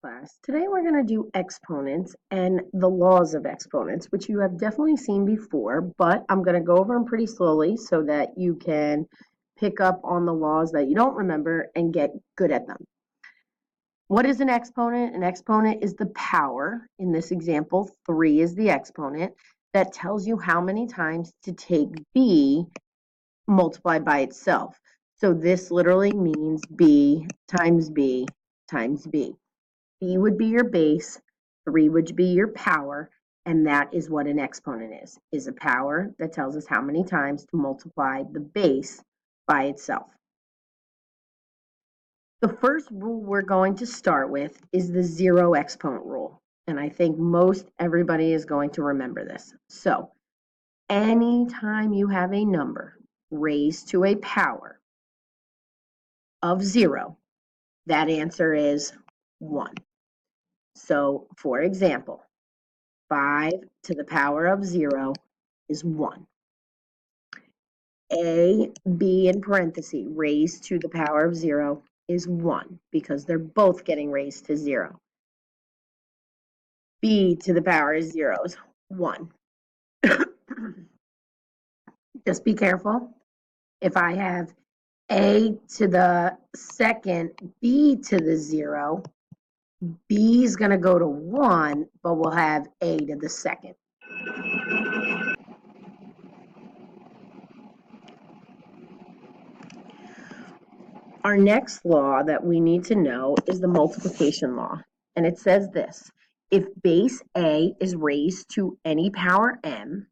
Class. Today we're going to do exponents and the laws of exponents, which you have definitely seen before, but I'm going to go over them pretty slowly so that you can pick up on the laws that you don't remember and get good at them. What is an exponent? An exponent is the power. In this example, 3 is the exponent that tells you how many times to take b multiplied by itself. So this literally means b times b times b. B would be your base, 3 would be your power, and that is what an exponent is a power that tells us how many times to multiply the base by itself. The first rule we're going to start with is the zero exponent rule, and I think most everybody is going to remember this. So, anytime you have a number raised to a power of 0, that answer is 1. So, for example, 5 to the power of 0 is 1. A, B in parentheses, raised to the power of 0 is 1 because they're both getting raised to 0. B to the power of 0 is 1. Just be careful. If I have A to the second, B to the 0, B is going to go to 1, but we'll have A to the second. Our next law that we need to know is the multiplication law, and it says this: if base A is raised to any power m,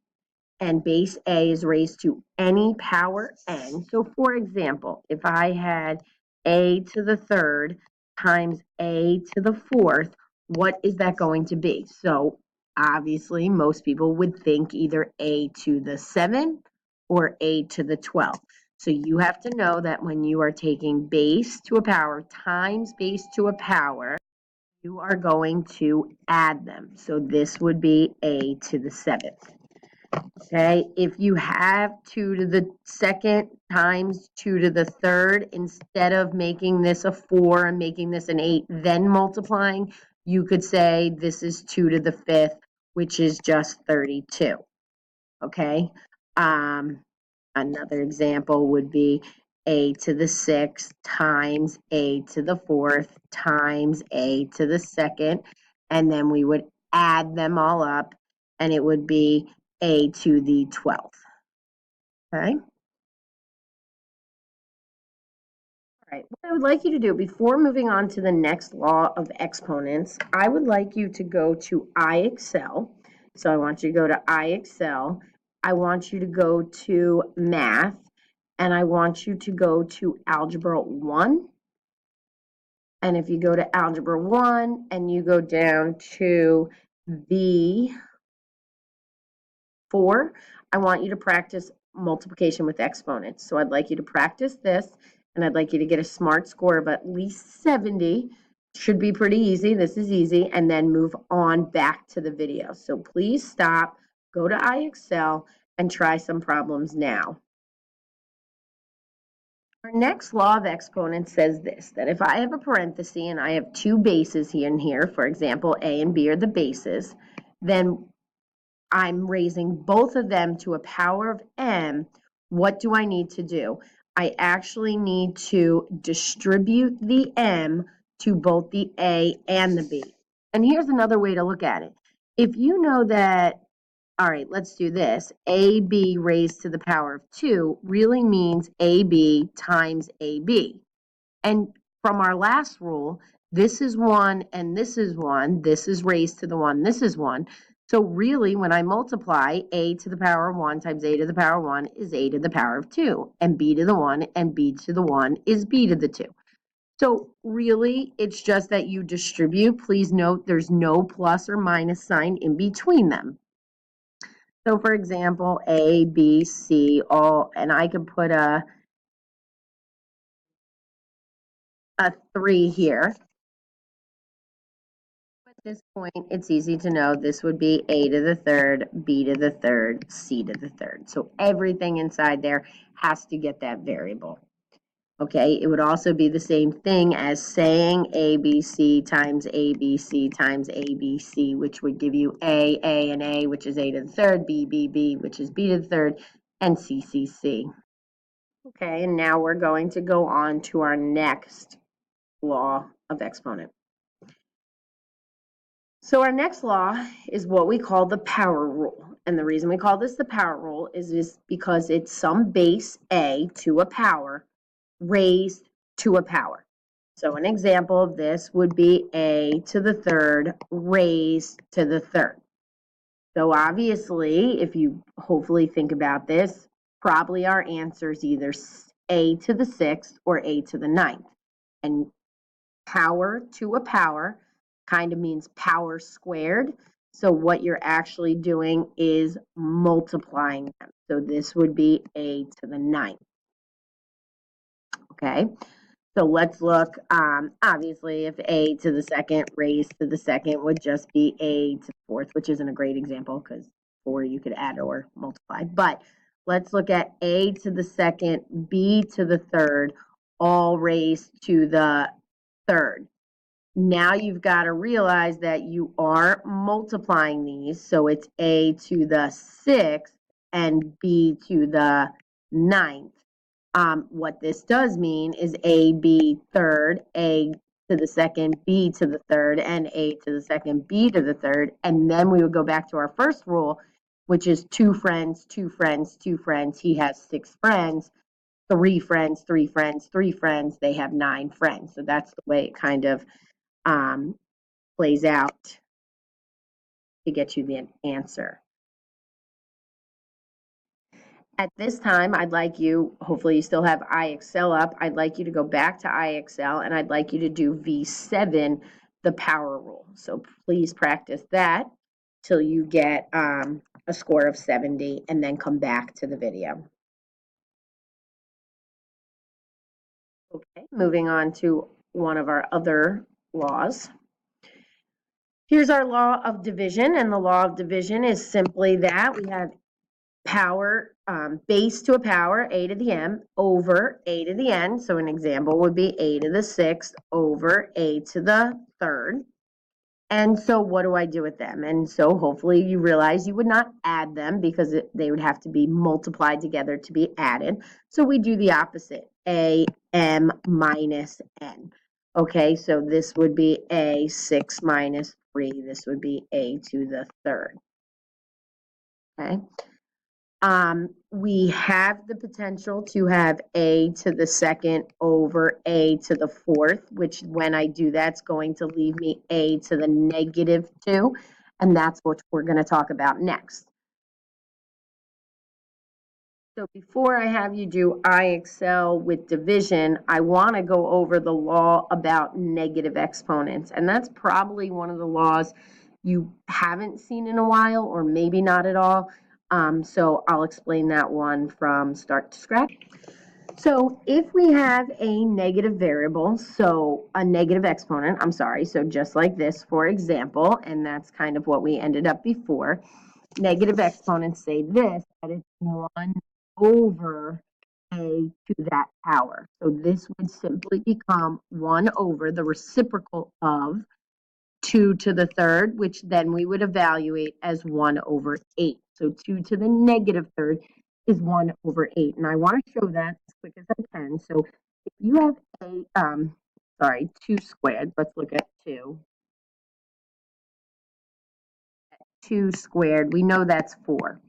and base A is raised to any power n, so for example, if I had A to the third times A to the fourth, what is that going to be? So obviously, most people would think either A to the 7 or A to the 12. So you have to know that when you are taking base to a power times base to a power, you are going to add them. So this would be A to the 7th. Okay, if you have 2 to the second times 2 to the third, instead of making this a 4 and making this an 8, then multiplying, you could say this is 2 to the fifth, which is just 32. Okay, another example would be A to the sixth times A to the fourth times A to the second, and then we would add them all up, and it would be A to the 12th. Okay? All right, what I would like you to do before moving on to the next law of exponents, I would like you to go to iExcel. So I want you to go to iExcel. I want you to go to Math, and I want you to go to Algebra 1. And if you go to Algebra 1 and you go down to the 4, I want you to practice multiplication with exponents. So I'd like you to practice this, and I'd like you to get a smart score of at least 70. Should be pretty easy. This is easy, and then move on back to the video. So please stop, go to iExcel, and try some problems now. Our next law of exponents says this, that if I have a parenthesis and I have two bases here and here, for example, A and B are the bases, then I'm raising both of them to a power of m. What do I need to do? I actually need to distribute the m to both the A and the B. And here's another way to look at it. If you know that, all right, let's do this, AB raised to the power of 2 really means AB times AB. And from our last rule, this is 1 and this is 1. This is raised to the 1, this is 1. So really, when I multiply, A to the power of 1 times A to the power of 1 is A to the power of 2. And B to the 1 and B to the 1 is B to the 2. So really, it's just that you distribute. Please note there's no plus or minus sign in between them. So for example, A, B, C, all, and I could put a 3 here. At this point, it's easy to know this would be A to the third, B to the third, C to the third. So everything inside there has to get that variable. Okay, it would also be the same thing as saying ABC times ABC times ABC, which would give you A, and A, which is A to the third, B, which is B to the third, and C. Okay, and now we're going to go on to our next law of exponent. So our next law is what we call the power rule. And the reason we call this the power rule is because it's some base A to a power raised to a power. So an example of this would be A to the third raised to the third. So obviously, if you hopefully think about this, probably our answer is either A to the sixth or A to the ninth. And power to a power kind of means power squared. So what you're actually doing is multiplying them. So this would be A to the ninth. Okay, so let's look. Obviously, if A to the second raised to the second would just be A to the fourth, which isn't a great example because 4 you could add or multiply. But let's look at A to the second, B to the third, all raised to the third. Now you've got to realize that you are multiplying these. So it's A to the sixth and B to the ninth. What this does mean is A, B third, A to the second, B to the third, and A to the second, B to the third. And then we would go back to our first rule, which is 2 friends, 2 friends, 2 friends. He has 6 friends, 3 friends, 3 friends, 3 friends. They have 9 friends. So that's the way it kind of plays out to get you the answer. At this time, I'd like you, hopefully you still have iExcel up, I'd like you to go back to iExcel and I'd like you to do V7, the power rule. So please practice that till you get a score of 70 and then come back to the video. Okay, moving on to one of our other laws. Here's our law of division, and the law of division is simply that we have power, base to a power, A to the m, over A to the n. So an example would be A to the sixth over A to the third. And so what do I do with them? And so hopefully you realize you would not add them because they would have to be multiplied together to be added. So we do the opposite, A, m minus n. Okay, so this would be A 6 minus 3. This would be A to the third. Okay. We have the potential to have A to the second over A to the fourth, which when I do that's going to leave me A to the negative 2, and that's what we're going to talk about next. So before I have you do iExcel with division, I want to go over the law about negative exponents, and that's probably one of the laws you haven't seen in a while, or maybe not at all. So I'll explain that one from start to scratch. So if we have a negative variable, so a negative exponent, I'm sorry, so just like this, for example, and that's kind of what we ended up before, negative exponents say this, that it's 1 over a to that power. So this would simply become 1 over the reciprocal of 2 to the third, which then we would evaluate as 1 over 8. So 2 to the negative third is 1 over 8. And I want to show that as quick as I can. So if you have a, 2 squared, let's look at 2. 2 squared, we know that's 4.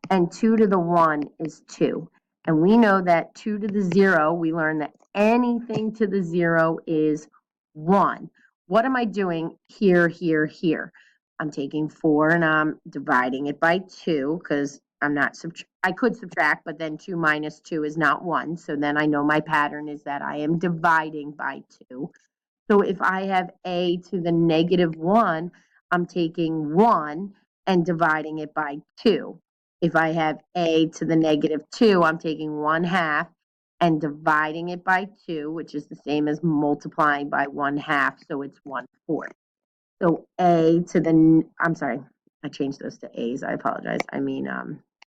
And 2 to the 1 is 2. And we know that 2 to the 0, we learned that anything to the 0 is 1. What am I doing here, here, here? I'm taking 4 and I'm dividing it by 2 because I'm not, I could subtract, but then 2 minus 2 is not 1. So then I know my pattern is that I am dividing by 2. So if I have a to the negative 1, I'm taking 1 and dividing it by 2. If I have a to the negative 2, I'm taking 1/2 and dividing it by 2, which is the same as multiplying by 1/2, so it's 1/4. So a to the, I'm sorry, I changed those to a's, I apologize. I mean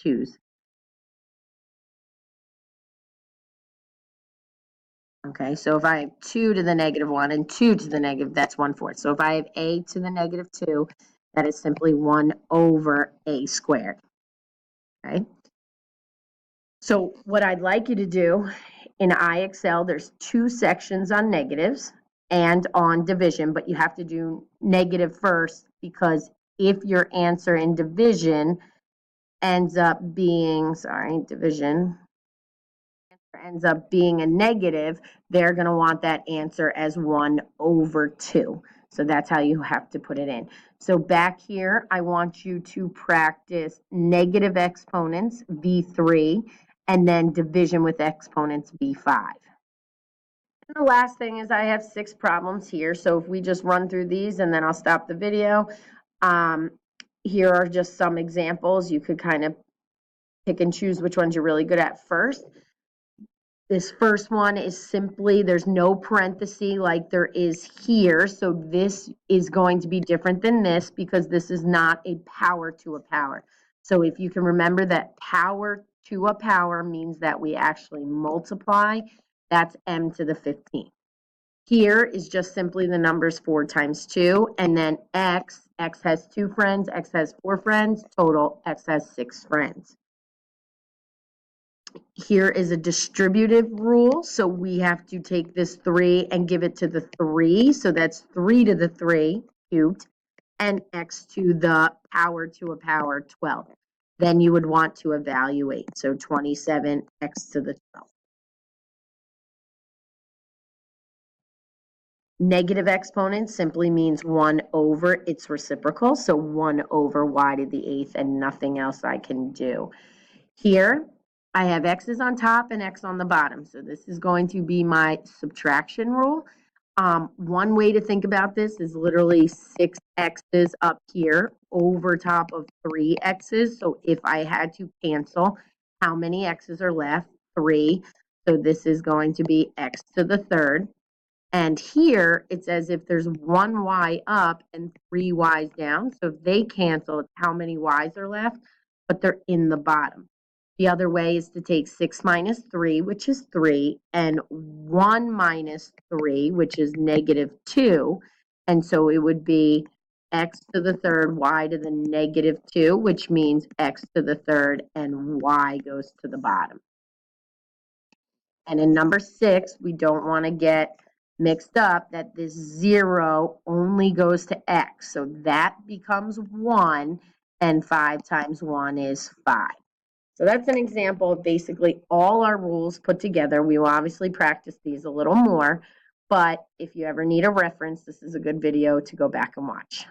2's. Okay, so if I have 2 to the negative 1 and 2 to the negative, that's 1/4. So if I have a to the negative 2, that is simply 1 over a squared. Okay. So what I'd like you to do in IXL, there's 2 sections on negatives and on division, but you have to do negative first because if your answer in division ends up being, division ends up being a negative, they're going to want that answer as 1 over 2. So that's how you have to put it in. So back here, I want you to practice negative exponents, V3, and then division with exponents, V5. And the last thing is I have 6 problems here. So if we just run through these and then I'll stop the video. Here are just some examples. You could kind of pick and choose which ones you're really good at first. This first one is simply, there's no parenthesis like there is here. So this is going to be different than this because this is not a power to a power. So if you can remember that power to a power means that we actually multiply, that's m to the 15th. Here is just simply the numbers 4 times 2, and then x has 2 friends, x has 4 friends, total x has 6 friends. Here is a distributive rule, so we have to take this 3 and give it to the 3, so that's 3 to the 3 cubed, and x to the power to a power 12. Then you would want to evaluate, so 27 x to the 12. Negative exponent simply means 1 over its reciprocal, so 1 over y to the 8th and nothing else I can do. Here, I have x's on top and x on the bottom, so this is going to be my subtraction rule. One way to think about this is literally 6 x's up here over top of 3 x's, so if I had to cancel, how many x's are left? 3, so this is going to be x to the 3rd. And here, it's as if there's 1 y up and 3 y's down. So if they cancel, how many y's are left? But they're in the bottom. The other way is to take 6 minus 3, which is 3, and 1 minus 3, which is negative 2. And so it would be x to the 3rd, y to the negative 2, which means x to the 3rd and y goes to the bottom. And in number 6, we don't want to get mixed up that this 0 only goes to x. So that becomes 1, and 5 times 1 is 5. So that's an example of basically all our rules put together. We will obviously practice these a little more, but if you ever need a reference, this is a good video to go back and watch.